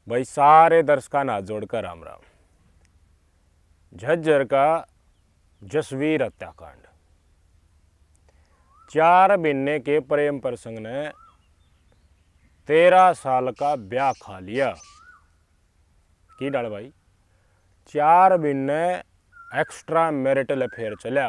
भाई सारे दर्शकों ना जोड़कर राम राम। झज्जर का जसवीर हत्याकांड, 4 महीने के प्रेम प्रसंग ने 13 साल का ब्याह खा लिया। की डाल भाई, 4 महीने एक्स्ट्रा मैरिटल अफेयर चला।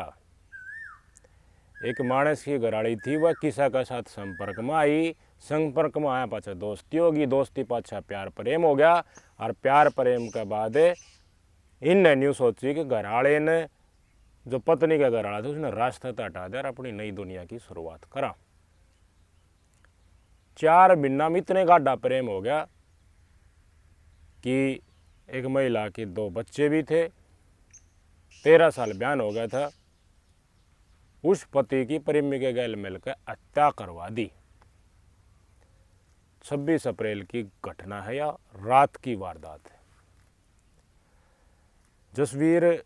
एक मानस की घराड़ी थी, वह किसा के साथ संपर्क में आई, संपर्क में आया पाछा दोस्ती होगी, दोस्ती पाछा प्यार प्रेम हो गया, और प्यार प्रेम के बाद इनने न्यू सोची कि घराड़े ने जो पत्नी का घराड़ा था उसने रास्ता हटा दिया और अपनी नई दुनिया की शुरुआत करा। 4 महीना में इतने गाढ़ा प्रेम हो गया कि एक महिला के 2 बच्चे भी थे, 13 साल ब्याह हो गया था। उस पति की प्रेमी के गैल मिलकर हत्या करवा दी। 26 अप्रैल की घटना है या रात की वारदात है। जसवीर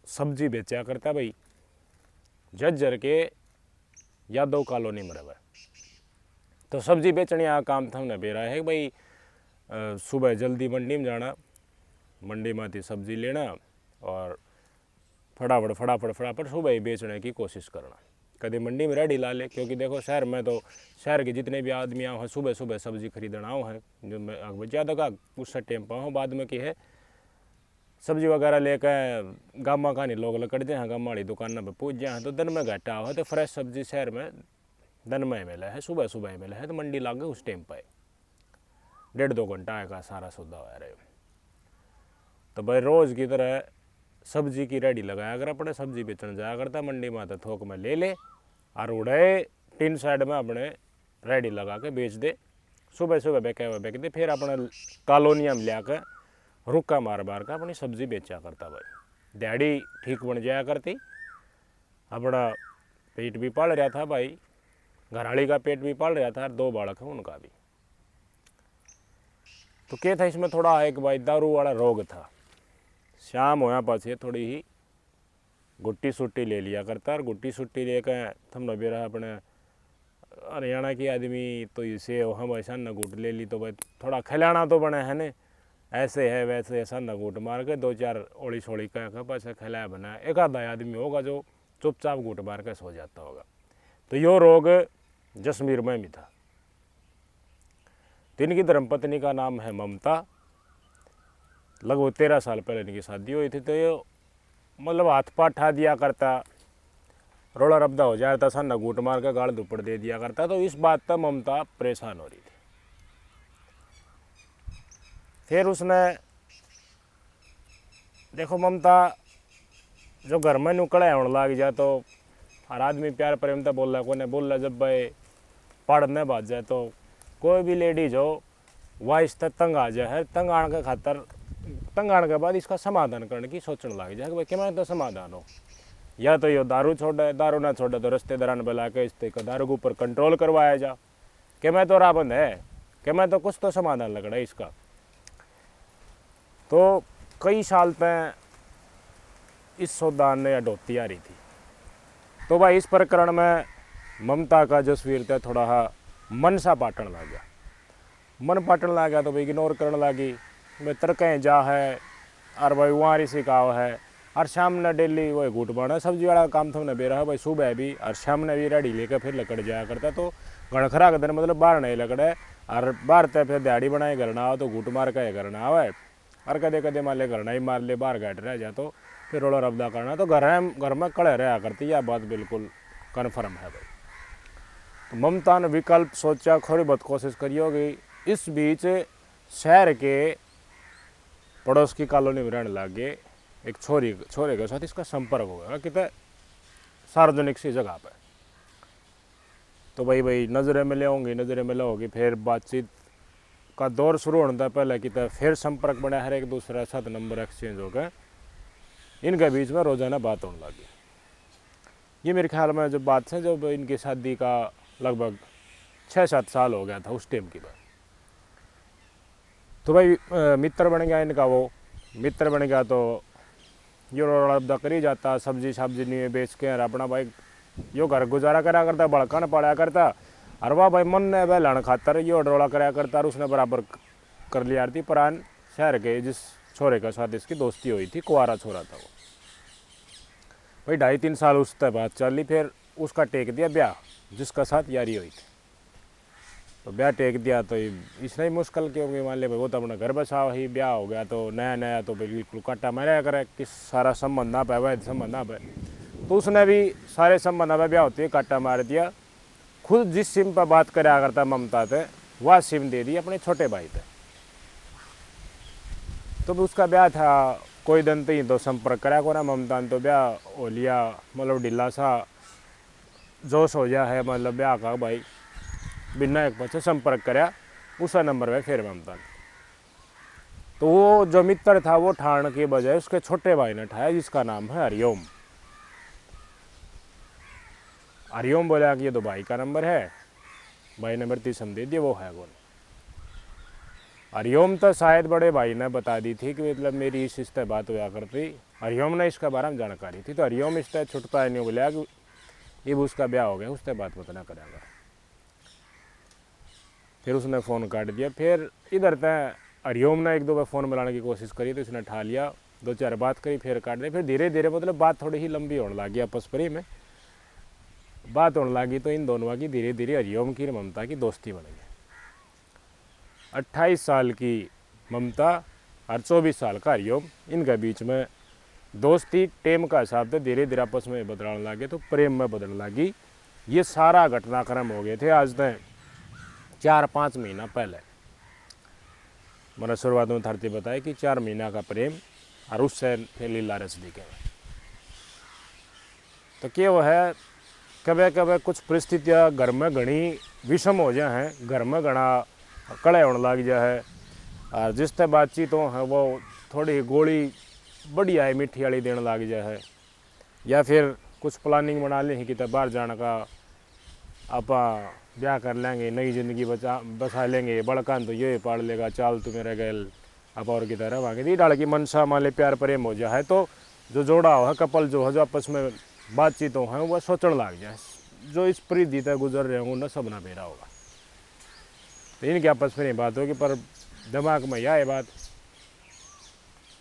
सब्जी बेचा करता भाई, झज्जर के यादव कॉलोनी में रहा। तो सब्जी बेचने का काम था हमने बेरा है भाई, सुबह जल्दी मंडी में जाना, मंडी में थी सब्जी लेना और फटाफट सुबह ही बेचने की कोशिश करना। कभी मंडी में रेडी ला ले, क्योंकि देखो शहर में तो शहर के जितने भी आदमी आओ हैं सुबह सुबह सब्जी खरीदना आओ हैं, जो मैं ज़्यादा का उस टाइम पर हूँ। बाद में की है सब्जी वगैरह लेकर गामा का नहीं लोग लकड़ जाए हैं, गामा वाली दुकान पर पूछ जाए हैं तो दिन में घटा हो तो फ्रेश सब्जी शहर में दिन में मिला है, सुबह सुबह मिला है। तो मंडी लाग गए उस टाइम पर 1.5-2 घंटा आएगा सारा सौदा हो रहा है। तो भाई रोज़ की तरह सब्जी की रेडी लगाया कर, अपने सब्जी बेचने जाया करता मंडी में, तो थोक में ले और उड़े टीन साइड में अपने रेडी लगा के बेच दे। सुबह सुबह बेच दे, फिर अपने कॉलोनिया में लिया रुका मार का अपनी सब्जी बेचा करता। भाई दिहाड़ी ठीक बन जाया करती, अपना पेट भी पाल रहा था भाई, घराड़ी का पेट भी पाल रहा था और 2 बालक हैं उनका भी। तो क्या था इसमें थोड़ा एक भाई दारू वाला रोग था। शाम होया पाछे थोड़ी ही गुट्टी सुट्टी ले लिया करता, और गुट्टी सुट्टी लेकर थमने बेरा अपने हरियाणा के आदमी तो इसे हम ऐसा न गुट ले ली तो भाई थोड़ा खिलाना तो बने है ने, ऐसे है वैसे ऐसा न गुट मार के 2-4 ओड़ी सोड़ी कह पाछे खिलाया बना। एक आधा आदमी होगा जो चुपचाप गुट मार के सो जाता होगा। तो यो रोग जसवीर में भी था। तो इनकी धर्मपत्नी का नाम है ममता। लगभग 13 साल पहले इनकी शादी हुई थी। तो ये मतलब हाथ पाथ ठा दिया करता, रोड़ा रब्दा हो जाता, सन घूट मार के गाड़ दुपड़ दे दिया करता। तो इस बात पर ममता परेशान हो रही थी। फिर उसने देखो ममता जो घर में नुकड़े होने लग जाए तो हर आदमी प्यार प्रेम तो बोल रहा, कोने बोल रहा जब भाई पढ़ने बाज जाए तो कोई भी लेडीज हो वह इस तक तंग आ जाए है, तंग आने के खातर तंग आने के बाद इसका समाधान करने की सोचने लग जाए कि भाई क्या तो समाधान हो, या तो ये दारू छोड़े, दारू ना छोड़े तो रिश्तेदारान बुला के इस तरीके दारू के ऊपर कंट्रोल करवाया जा, कि मैं तो राबंद है, कि मैं तो कुछ तो समाधान लग रहा है इसका। तो कई साल तक इस सौदा ने अडोती आ रही थी। तो भाई इस प्रकरण में ममता का जसवीर ते थोड़ा मन सा पाटन लग गया। मन पाटन लग गया तो भाई इग्नोर करने लगी, मैं तड़कें जा है और भाई वहाँ रिसी का है, और शाम ने डेली वही घूट बना सब्जी वाला काम था उन्हें बेरा है भाई, सुबह भी और शाम ने भी रेडी लेकर फिर लकड़ जाया करता। तो गणखरा के दिन मतलब बाहर नहीं लकड़े, और बाहर तय फिर दिहाड़ी बनाए घर ना हो तो घूट मार के घर ना आवे, और कदे कदे मान ले घर ना ही मार ले, बाहर गाट रह जा तो फिर रोड़ा रब्दा करना। तो घर में कड़े रहा करती, यह बात बिल्कुल कन्फर्म है भाई। तो ममता ने विकल्प सोचा, थोड़ी बहुत कोशिश करी होगी। इस बीच शहर के पड़ोस की कॉलोनी में रहने लग गए एक छोरे के साथ इसका संपर्क हो गया कितने सार्वजनिक सी जगह पर। तो भाई नज़रें मिले होंगी, फिर बातचीत का दौर शुरू होने था पहले कितने फिर संपर्क बना, हर एक दूसरे साथ नंबर एक्सचेंज हो गए, इनके बीच में रोज़ाना बात होने लगी। ये मेरे ख्याल में जब बात है जब इनकी शादी का लगभग 6-7 साल हो गया था उस टाइम की बात। तो भाई मित्र बन गया इनका, वो मित्र बन गया तो यो रब्दा करी जाता, सब्जी नहीं बेच के अपना भाई यो घर गुजारा करा करता, बड़कन पड़ा करता, और वह भाई मन ने वह लाने खातर यो डोला कराया करता, और उसने बराबर कर लिया थी। परान शहर के जिस छोरे के साथ इसकी दोस्ती हुई थी, कुंवारा छोरा था वो भाई। 2.5-3 साल उससे बात चली, फिर उसका टेक दिया ब्याह, जिसका साथ यारी हुई थी। तो ब्याह टेक दिया तो इसने ही मुश्किल क्योंकि मान ले भाई वो तो अपना घर बसा ही, ब्याह हो गया तो नया नया तो बिल्कुल काटा मारा करे कि सारा संबंध ना पाए, वैध संबंध ना पाए। तो उसने भी सारे संबंध में ब्याह होते ही काटा मार दिया। खुद जिस सिम पर बात करा करता ममता थे, वह सिम दे दी अपने छोटे भाई थे। तो उसका ब्याह था, कोई दिन तो ही तो संपर्क करा को ना ममता ने, तो ब्याह हो लिया, मतलब ढीला सा जोश हो गया है, मतलब ब्याह का भाई बिना एक बच्चे संपर्क कराया उस नंबर पे फिर ममता ने। तो वो जो मित्र था वो ठाण के बजाय उसके छोटे भाई ने ठाया, जिसका नाम है हरिओम। हरिओम बोला कि ये तो भाई का नंबर है, भाई नंबर 30 हम दे दिए, वो है कौन। हरिओम तो शायद बड़े भाई ने बता दी थी कि मतलब मेरी इस रिश्ते बात हुआ करती, हरिओम ने इसके बारे में जानकारी थी। तो हरिओम इससे छुटता नहीं, बोला कि ये उसका ब्याह हो गया, उससे बात पता ना करेगा। फिर उसने फ़ोन काट दिया। फिर इधर तय हरिओम ने 1-2 बार फ़ोन मिलाने की कोशिश करी, तो इसने ठा लिया, 2-4 बात करी, फिर काट दिया। फिर धीरे धीरे मतलब बात थोड़ी ही लंबी होने लगी, आपस में बात होने लगी। तो इन दोनों की धीरे धीरे हरिओम की ममता की दोस्ती बन गई। 28 साल की ममता और 24 साल का हरिओम, इनके बीच में दोस्ती टेम का हिसाब से धीरे धीरे आपस में बदलने लगे, तो प्रेम में बदलने लगी। ये सारा घटनाक्रम हो गए थे आज तक 4-5 महीना पहले। मैंने शुरुआत में थरती बताया कि 4 महीना का प्रेम और उससे फिर लीला रस दिखे। तो क्या वो है, कभी कभी कुछ परिस्थितियाँ घर में घनी विषम हो जाए हैं, घर में घना कड़े होने लग जाए, और जिससे बातचीत हो है वो थोड़ी गोली बढ़िया है मीठी वाली देने लग जाए, या फिर कुछ प्लानिंग बना लें कि तब बाहर जाने का, आप ब्याह कर लेंगे, नई ज़िंदगी बसा लेंगे, बड़कान तो ये पाड़ लेगा, चाल तू मेरे गैल आप और की तरह आगे दी डाल की मनसा मान ले प्यार प्रेम हो जाए। तो जो जोड़ा हो है, कपल जो है, जो आपस में बातचीत हो है, वह सोचने लग जाए, जो इस परिधि तक गुजर रहे होंगे न सब ना मेरा होगा। तो इनके आपस में नहीं बात होगी, पर दिमाग में यह है बात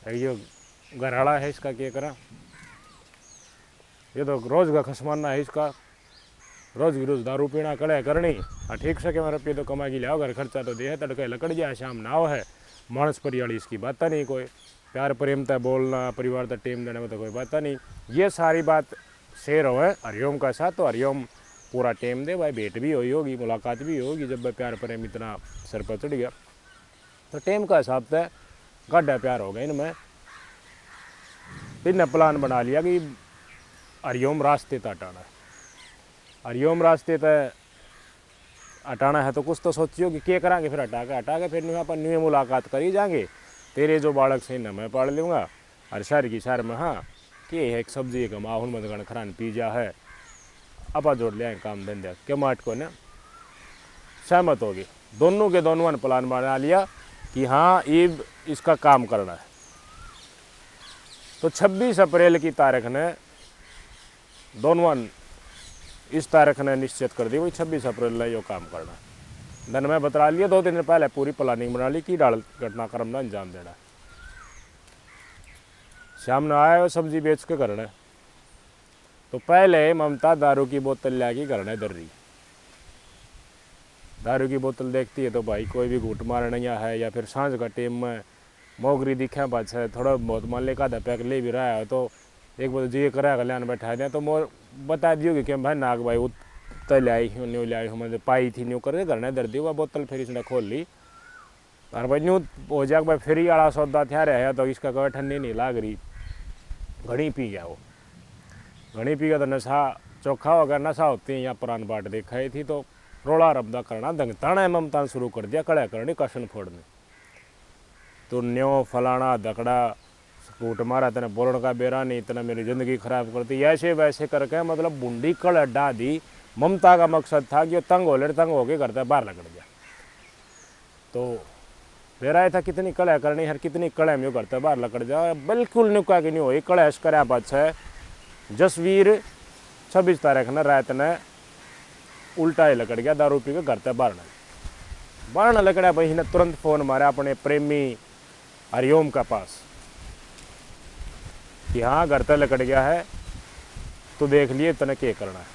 ये घरवाला है, इसका क्या करा, ये तो रोज़ का खसमाना है इसका, रोज़ की रोज़ दारू पीना कड़े करनी, ठीक से कि रुपये तो कमा के लियाओ, घर खर्चा तो दे, तड़के लकड़ जाए, शाम नाव है, मानस परियाली इसकी बात नहीं, कोई प्यार प्रेम तय बोलना, परिवार तक टेम देने में तो कोई बात नहीं। ये सारी बात शेयर हो है हरिओम का साथ। तो हरिओम पूरा टेम दे भाई, भेंट भी हुई होगी, मुलाकात भी होगी, जब भाई प्यार प्रेम इतना सर पर चढ़ गया तो टेम का हिसाब से गड्ढा प्यार हो गया इनमें। इनने प्लान बना लिया कि हरिओम रास्ते तक हटाना है, हरिओम रास्ते तय हटाना है। तो कुछ तो सोचियो कि क्या करांगे, फिर हटा के फिर अपन न्यू मुलाकात करी जाएंगे, तेरे जो बालक से मैं पाड़ लूँगा, और शहर की शहर में हाँ कि एक सब्जी एक माहौल में खरान पिज्जा है, अपा जोड़ लिया काम धंधे के माट को ने सहमत होगी। दोनों के दोनों ने प्लान बना लिया कि हाँ ईब इसका काम करना है। तो 26 अप्रैल की तारीख ने दोनों इस तारीख ने निश्चित कर दी, वही 26 अप्रैल ने यो काम करना है। दिन में बता लिया, 2 दिन पहले पूरी प्लानिंग बना ली कि डाल घटनाक्रम ने अंजाम देना। शाम ने आया सब्जी बेच के करना। तो पहले ममता दारू की बोतल लाके करना दर रही, दारू की बोतल देखती है तो भाई कोई भी घूट मारना है, या फिर सांझ का टाइम में मोगरी दिखे बच है, थोड़ा बहुत मान ले का पैक ले भी रहा है, तो एक बार जी करा कल्याण बैठा दें तो मोर बता दियोगे कि भाई नाग भाई तल आई हूँ न्यू लाई हूँ, मतलब पाई थी न्यू करके करना दर दी वह बोतल, फिर इसने खोल ली और भाई न्यू हो जाए भाई फिर आड़ा सौदा थ्या रहा, तो इसका कभी ठंडी नहीं लाग रही, घनी पी गया वो, घनी पी गया तो नशा चोखा हो गया, नशा होती है यहाँ पुरान बाट देखा थी। तो रोड़ा रबदा करना दंगताना ममता शुरू कर दिया, कड़ा करनी कशन फोड़ने, तो न्यो फलाना दकड़ा कूट मारा, तेने बोलने का बेरा नहीं, इतना मेरी ज़िंदगी ख़राब करती, ऐसे वैसे करके मतलब बूंदी कड़ अड्डा दी। ममता का मकसद था कि तंग हो के करता बाहर लगड़ गया। तो बेरा था कितनी कड़ा करनी है, कितनी कड़ा में करता बाहर लकड़ जा, बिल्कुल नुका कि नहीं हो कड़ा कर पाछ है। जसवीर 26 तारीख ने रात ने उल्टा ही लकड़ गया, दारू पी के घर तक बाहर बारह लकड़ा भाई ने तुरंत फोन मारा अपने प्रेमी हरिओम का पास कि हाँ घर तक लकड़ गया है, तो देख लिए तने क्या करना है।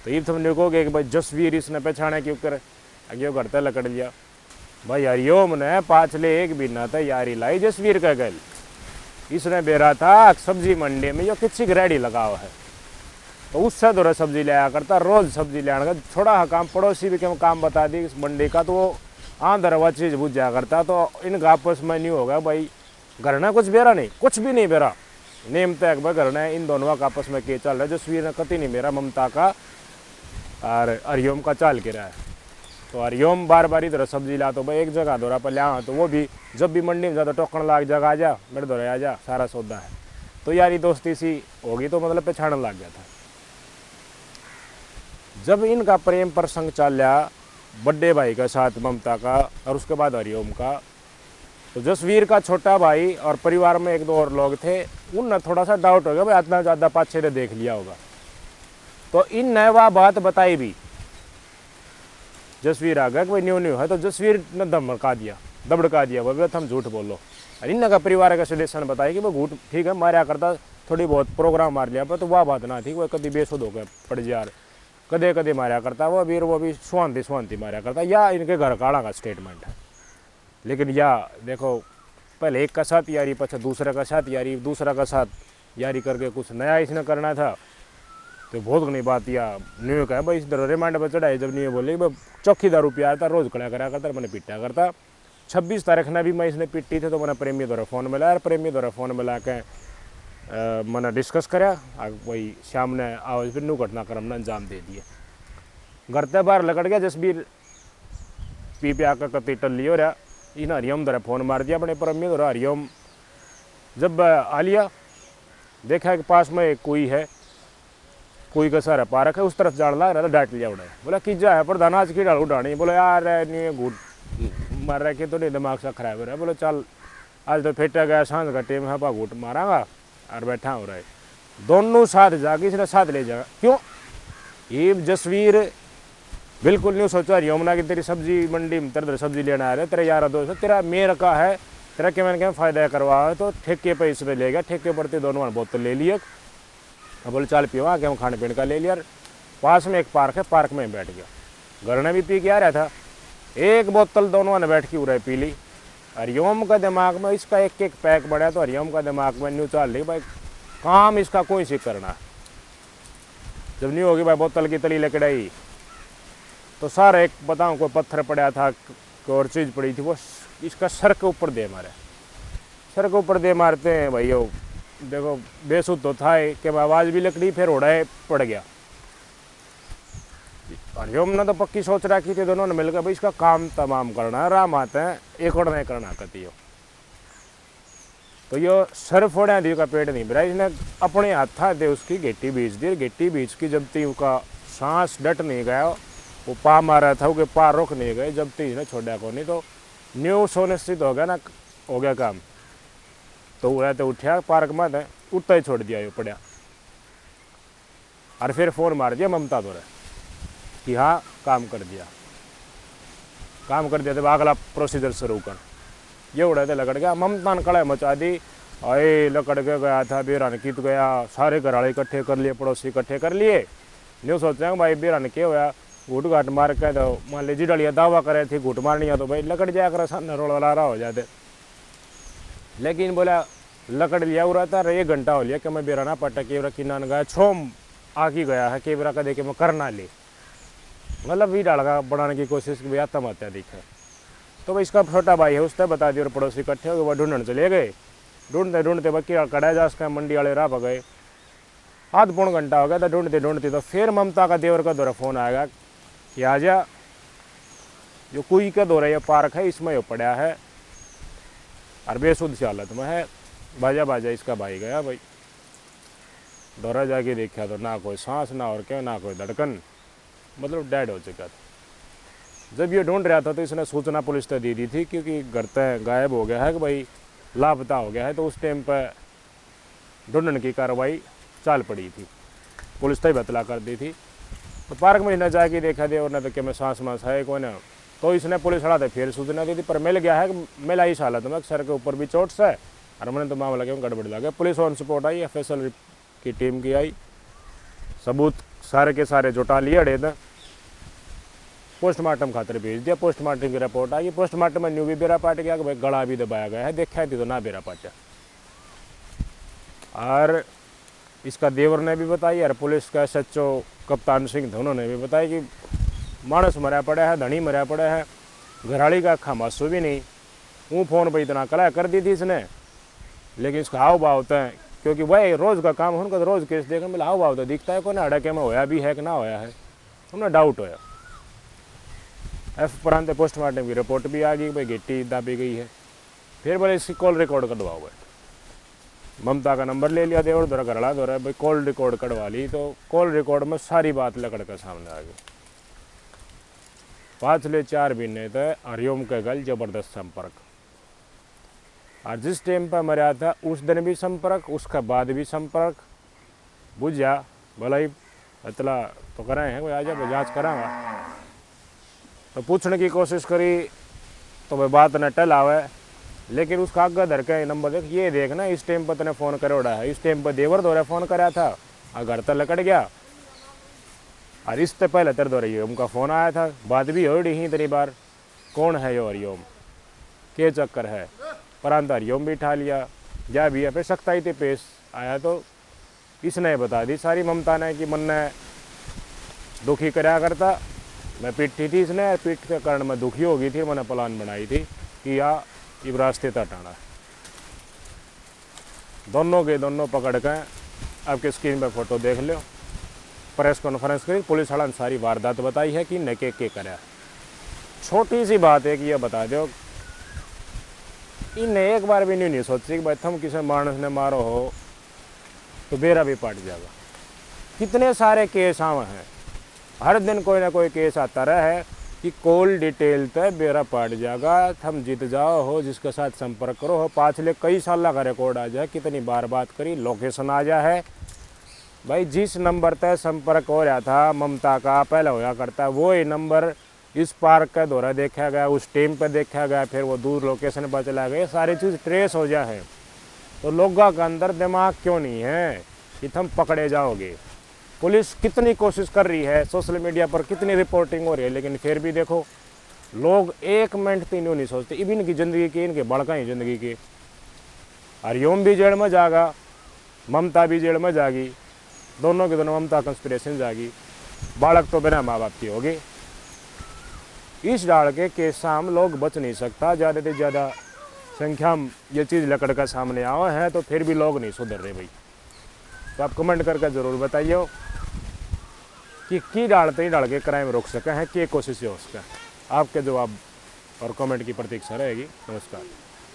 तो ये समझो कहोगे कि भाई जसवीर इसने पहचाना क्यों कर अगे घर तक लकड़ लिया। भाई हरिओम ने पाछले एक महीना तक यारी लाई जसवीर का गल। इसने बेरा था सब्जी मंडी में जो किसी रेडी लगा हुआ है, तो उससे दौरे सब्जी ले आया करता, रोज सब्जी ले आने का थोड़ा हाँ काम पड़ोसी भी क्यों काम बता दी इस मंडी का, तो वो आंधर वह चीज़ बुझ जाया करता। तो इनका आपस में नहीं होगा भाई घर ने कुछ बेरा नहीं, कुछ भी नहीं बेरा, नेम तक भाई घर ने इन दोनों का आपस में के चल रहा है। जसवीर ने कति नहीं मेरा ममता का और हरिओम का चाल के रहा है। तो हरिओम बार बार इधर सब्जी ला, तो भाई एक जगह दौरा पर लिया, तो वो भी जब भी मंडी में ज़्यादा टोकन लाग जगह आ जा मेरे दौरे आ जा, सारा सौदा है। तो यारी दोस्ती सी होगी, तो मतलब पहचान लग गया था। जब इनका प्रेम प्रसंग चल रहा बड़े भाई के साथ ममता का और उसके बाद हरिओम का, तो जसवीर का छोटा भाई और परिवार में एक दो और लोग थे, उनने थोड़ा सा डाउट हो गया भाई इतना ज़्यादा पाछे ने देख लिया होगा। तो इन ने वह बात बताई भी, जसवीर आ गया कि भाई न्यू न्यू है। तो जसवीर ने दबड़का दिया भाई हम झूठ बोलो। और इन का परिवार का सदस्य ने बताया कि भाई झूठ ठीक है मारा करता, थोड़ी बहुत प्रोग्राम मार लिया पर, तो वह बात ना थी, वह कभी बेसुध होकर पड़ जा, कदे कदे मारा करता वो भी स्वांति मारा करता, या इनके घर काड़ा का स्टेटमेंट है। लेकिन या देखो पहले एक का साथ यारी, पछा दूसरे का साथ यारी, दूसरा का साथ यारी करके कुछ नया इसने करना था। तो बहुत नहीं बात या न्यू का है भाई, इस रिमांड पर चढ़ाई जब न्यू बोले चौकी दारू पिया था, रोज़ खड़ा करा करता, मैंने पिटा करता। 26 तारीख ने भी मैं इसने पिटी थे, तो मैंने प्रेमी द्वारा फ़ोन मिलाया, प्रेमी द्वारा फ़ोन मिला के मैंने डिस्कस करा, वही शाम ने आओ फिर नू घटनाक्रम ने अंजाम दे दिए। घर ते बाहर लकड़ गया जसबीर पी पे आकर कति टल लियो रहा। इन हरिओम द्वारा फ़ोन मार दिया अपने प्रेमी द्वारा। हरिओम जब आ लिया, देखा कि पास में कोई है, कोई का सारा पार्क है, उस तरफ जान लग रहा था, डांट लिया उड़े, बोला किजा है प्रधान आज की डाल उड़ानी। बोला यार नहीं घूट मार रहा कि तो नहीं दिमाग सा खराब हो रहा है। बोलो चल आज तो फेटा गया, सांझ का टाइम है, घूट मारांगा और बैठा हो रहा है। दोनों साथ जाके इसने साथ ले जाएगा। क्यों ये जसवीर बिल्कुल नहीं सोचा यमुना की तेरी सब्जी मंडी में तेरे सब्जी लेना आ रहा है, तेरा यार दोस्त तेरा मेर का है, तेरा क्या मैंने क्या फ़ायदा करवा है, तो ठेके पे इसमें ले गया। ठेके पर दोनों बोतल ले लिया, अब बोले चल पियो क्या खाने पीने का ले लिया। पास में एक पार्क है, पार्क में बैठ गया। घर ने भी पी के आ रहा था, एक बोतल दोनों ने बैठ के उड़ाई पी ली। हरिओम का दिमाग में इसका एक एक पैक बढ़ा, तो हरिओम का दिमाग में न्यू चाल रही भाई काम इसका कोई सी करना। जब नहीं होगी भाई बोतल की तली लकड़ाई, तो सारा एक बताऊँ कोई पत्थर पड़ा था, कोई और चीज़ पड़ी थी, वो इसका सर के ऊपर दे मारे। सर के ऊपर दे मारते हैं भाई, वो देखो बेसुध तो था कि आवाज़ भी लकड़ी, फिर उड़ाए पड़ गया। हरिओम ने तो पक्की सोच रखी थी, दोनों ने मिलकर भाई इसका काम तमाम करना है, राम आते हैं एक और नहीं करना कती हो। तो यो सर फोड़ा दी का पेट नहीं भरा, इसने अपने हाथा दे उसकी गेटी बीच दी। गेटी बीच की जब तक उसका सांस डट नहीं गया, वो पा मारा था, वो पा रुक नहीं गए, जब तक इसने छोड़ा को नहीं, तो न्यू सुनिश्चित हो गया ना, हो गया काम। तो वह तो उठा पार्क में उठता ही छोड़ दिया, ये पड़ा। और फिर फ़ोन मार दिया ममता द्वारा कि हाँ काम कर दिया तो अगला प्रोसीजर शुरू कर। ये उड़ा तो लकड़ गया, ममता ने कड़ाई मचा दी, अरे लकड़ के गया था, बेरान कित गया, सारे घर वाले इकट्ठे कर लिए, पड़ोसी इकट्ठे कर लिए। न्यू सोचा भाई बेरान क्या हुआ, घूट घाट मार के, तो मान लीजिए डलिया दावा करे थी घूट मारनी है, तो भाई लकड़ जाया कर सामने रोड़ा रहा हो जाते। लेकिन बोला लकड़ लिया हो रहा था, 1 घंटा हो लिया कि मैं बेराना पटा के किनान गया, छोम आकी गया है कि बेरा का देखे मैं करना ले, मतलब भी डालगा बढ़ाने की कोशिश की आत्महत्या दिखे। तो भाई इसका छोटा भाई है, उसने बता दिया और पड़ोसी इकट्ठे हो गए, वह ढूंढने चले गए। ढूंढते ढूंढते बक्की कड़ा जा उसका मंडी वाले राह गए, आध पौन घंटा हो गया था ढूंढते ढूंढते। तो फिर ममता का देवर का दौरा फ़ोन आएगा कि आजा, जो कुई का दौरा ये पार्क है, इसमें ये पड़ा है और बेसुध सी हालत में है। बाजा इसका भाई गया भाई, दौरा जाके देखा तो ना कोई सांस, ना और क्या, ना कोई धड़कन, मतलब डेड हो चुका था। जब ये ढूंढ रहा था तो इसने सूचना पुलिस तक दे दी थी, क्योंकि घर तक गायब हो गया है कि भाई लापता हो गया है। तो उस टाइम पर ढूंढने की कार्रवाई चाल पड़ी थी, पुलिस तक बतला कर दी थी। तो पार्क में न जाके देखा दे और न तो क्या मैं सांस है कोई ना, तो इसने पुलिस वाला फिर सूचना दी थी, पर मिल गया है कि मिला इस हालत में सर के ऊपर भी चोट से, और मैंने तो मामला क्यों गड़बड़ लगा। Police on spot I, FSL की टीम की आई, सबूत सारे के सारे जुटा लिए अड़े थे, पोस्टमार्टम खातर भेज दिया। पोस्टमार्टम की रिपोर्ट आई, पोस्टमार्टम में न्यू भी बेरा पाट गया कि भाई गला भी दबाया गया है, देखा थी तो ना बेरा पाटा। और इसका देवर ने भी बताई और पुलिस का SHO कप्तान सिंह थे, उन्होंने भी बताया कि मानस मरा पड़ा है, धनी मरा पड़ा है, घराड़ी का अखा मासू भी नहीं। वो फ़ोन पर इतना कला कर दी थी इसने, लेकिन इसका हाव भाव होता है, क्योंकि वही रोज़ का काम उनका, तो रोज़ केस देखने मिला, हाव भाव तो दिखता है कौन अड़के में होया भी है कि ना होया है, उन्हें डाउट होया। उपरांत पोस्टमार्टम की रिपोर्ट भी आ गई, भाई गिट्टी दाबी गई है। फिर बोले इसकी कॉल रिकॉर्ड कटवाओ भाई, ममता का नंबर ले लिया देवर द्वारा, घरड़ा द्वारा, भाई कॉल रिकॉर्ड कटवा ली। तो कॉल रिकॉर्ड में सारी बात लकड़ कर सामने आ गई। पाछले 4 महीने तक हरिओम के गल जबरदस्त संपर्क, और जिस टाइम पर मरा था उस दिन भी संपर्क, उसका बाद भी संपर्क। बुझा बोला इतला तो कराए हैं, कोई आ जाए जाँच कराँगा, तो पूछने की कोशिश करी तो भाई बात न टल आवे। लेकिन उसका आगे धर के नंबर देख, ये देखना इस टाइम पर तने फ़ोन करे उड़ा है, इस टाइम पर देवर द्वारा फ़ोन कराया था और घर तक लकड़ गया, और इससे पहले तेरे द्वारा हरिओम का फ़ोन आया था, बात भी हो रही इतनी बार, कौन है यो हरिओम, के चक्कर है। प्रांत हरिओम भी ठा लिया, जा भी है, फिर सख्ताई थी पेश आया तो इसने बता दी सारी ममता ने कि मन ने दुखी कराया करता, मैं पीटी थी इसने, पीठ के कारण मैं दुखी हो गई थी, मैंने प्लान बनाई थी कि या इब रास्ते हटाना। दोनों के दोनों पकड़ के आपके स्क्रीन पर फोटो देख लो, प्रेस कॉन्फ्रेंस करी, पुलिस वाला ने सारी वारदात बताई है कि नके के करा। छोटी सी बात है कि यह बता दो, इन्हें एक बार भी नहीं सोची कि भाई तुम किसी मानस ने मारो हो तो बेरा भी पाट जाएगा। कितने सारे केस आवे हैं, हर दिन कोई ना कोई केस आता रहा कि कॉल डिटेल तय बेरा पाट जाएगा, थम जीत जाओ हो, जिसके साथ संपर्क करो हो, पाछले कई साल का रिकॉर्ड आ जाए, कितनी बार बात करी, लोकेशन आ जाए। भाई जिस नंबर तय संपर्क हो रहा था ममता का पहले होया करता, वो ही नंबर इस पार्क का दौरा देखा गया, उस टाइम पर देखा गया, फिर वो दूर लोकेशन पर चला गया, सारी चीज़ ट्रेस हो जाए। तो लोगों का अंदर दिमाग क्यों नहीं है कि तुम पकड़े जाओगे। पुलिस कितनी कोशिश कर रही है, सोशल मीडिया पर कितनी रिपोर्टिंग हो रही है, लेकिन फिर भी देखो लोग एक मिनट तीन नहीं सोचते, इबिन की ज़िंदगी की, इनके बड़का ही ज़िंदगी की। हरिओम भी जेल में जागा, ममता भी जेल में जागी, दोनों के दोनों ममता कंस्पिरेशन जागी, बालक तो बिना माँ बाप की होगी। इस डाल के साम लोग बच नहीं सकता, ज़्यादा से ज़्यादा संख्या में ये चीज़ लकड़ का सामने आवा है, तो फिर भी लोग नहीं सुधर रहे भाई। तो आप कमेंट करके ज़रूर बताइए कि डालते ही डाल के क्राइम रोक सके हैं, क्या कोशिश है उसका। आपके जवाब और कमेंट की प्रतीक्षा रहेगी। नमस्कार।